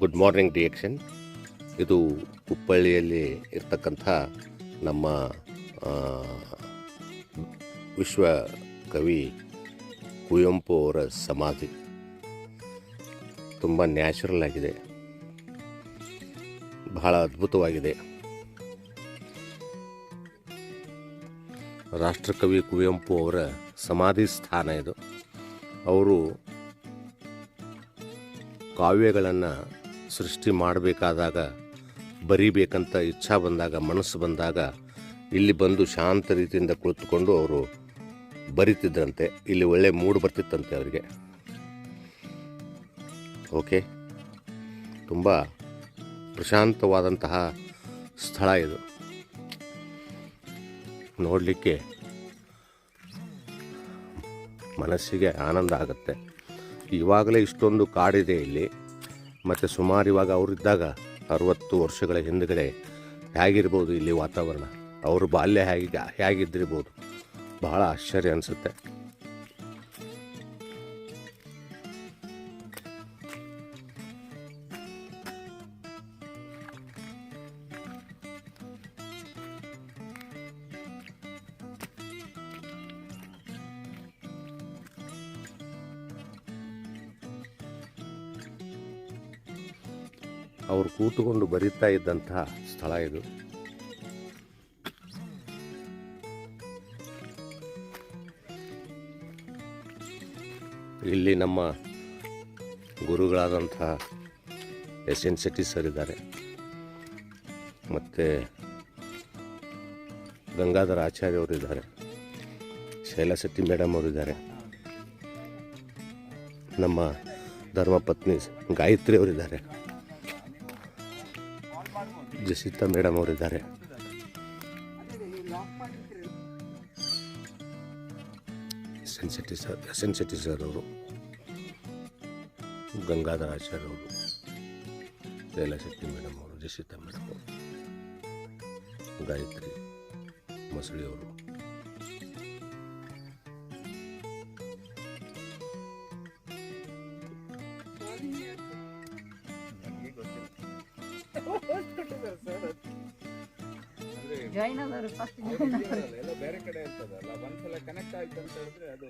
Good morning reaction. ಇದು ಹುಬ್ಬಳ್ಳಿಯಲ್ಲಿ ಇರ್ತಕ್ಕಂಥ ನಮ್ಮ ವಿಶ್ವ ಕವಿ ಕುವೆಂಪು ಅವರ ಸಮಾಧಿ. ತುಂಬ ನ್ಯಾಚುರಲ್ ಆಗಿದೆ, ಬಹಳ ಅದ್ಭುತವಾಗಿದೆ. ರಾಷ್ಟ್ರಕವಿ ಕುವೆಂಪು ಅವರ ಸಮಾಧಿ ಸ್ಥಾನ ಇದು. ಅವರು ಕಾವ್ಯಗಳನ್ನು ಸೃಷ್ಟಿ ಮಾಡಬೇಕಾದಾಗ, ಬರೀಬೇಕಂತ ಇಚ್ಛಾ ಬಂದಾಗ, ಮನಸ್ಸು ಬಂದಾಗ ಇಲ್ಲಿ ಬಂದು ಶಾಂತ ರೀತಿಯಿಂದ ಕುಳಿತುಕೊಂಡು ಅವರು ಬರಿತಿದ್ರಂತೆ. ಇಲ್ಲಿ ಒಳ್ಳೆ ಮೂಡ್ ಬರ್ತಿತ್ತಂತೆ ಅವರಿಗೆ. ಓಕೆ, ತುಂಬ ಪ್ರಶಾಂತವಾದಂತಹ ಸ್ಥಳ ಇದು. ನೋಡಲಿಕ್ಕೆ ಮನಸ್ಸಿಗೆ ಆನಂದ ಆಗುತ್ತೆ. ಇವಾಗಲೇ ಇಷ್ಟೊಂದು ಕಾಡಿದೆ ಇಲ್ಲಿ. ಮತ್ತು ಸುಮಾರು ಇವಾಗ ಅವರಿದ್ದಾಗ 60 ವರ್ಷಗಳ ಹಿಂದುಗಡೆ ಹೇಗಿರ್ಬೋದು ಇಲ್ಲಿ ವಾತಾವರಣ, ಅವ್ರ ಬಾಲ್ಯ ಹೇಗಿದ್ದಿರ್ಬೋದು, ಬಹಳ ಆಶ್ಚರ್ಯ ಅನಿಸುತ್ತೆ. ಅವರು ಕೂತುಕೊಂಡು ಬರೀತಾ ಇದ್ದಂತಹ ಸ್ಥಳ ಇದು. ಇಲ್ಲಿ ನಮ್ಮ ಗುರುಗಳಾದಂತಹ SN ಶೆಟ್ಟಿ ಸರ್ ಇದ್ದಾರೆ, ಮತ್ತು ಗಂಗಾಧರ ಆಚಾರ್ಯ ಅವರಿದ್ದಾರೆ, ಶೈಲಾ ಶೆಟ್ಟಿ ಮೇಡಮ್ ಅವರಿದ್ದಾರೆ, ನಮ್ಮ ಧರ್ಮಪತ್ನಿ ಗಾಯತ್ರಿ ಅವರಿದ್ದಾರೆ, ಜಸಿತಾ ಮೇಡಮ್ ಅವರಿದ್ದಾರೆ, SN ಶೆಟ್ಟಿ ಸರ್ ಅವರು, ಗಂಗಾಧರ ಆಚಾರ್ಯ ಅವರು, ಶೈಲಾ ಶೆಟ್ಟಿ ಮೇಡಮ್ ಅವರು, ಜಸಿತಾ ಮೇಡಮ್ ಅವರು, ಗಾಯತ್ರಿ ಮಸಳಿ ಅವರು. ಜಾಯಿನ್ ಆದವರು ಫಸ್ಟ್ ಬೇರೆ ಕಡೆ ಇರ್ತದಲ್ಲ, ಒಂದ್ಸಲ ಕನೆಕ್ಟ್ ಆಯ್ತು ಅಂತ ಹೇಳಿದ್ರೆ ಅದು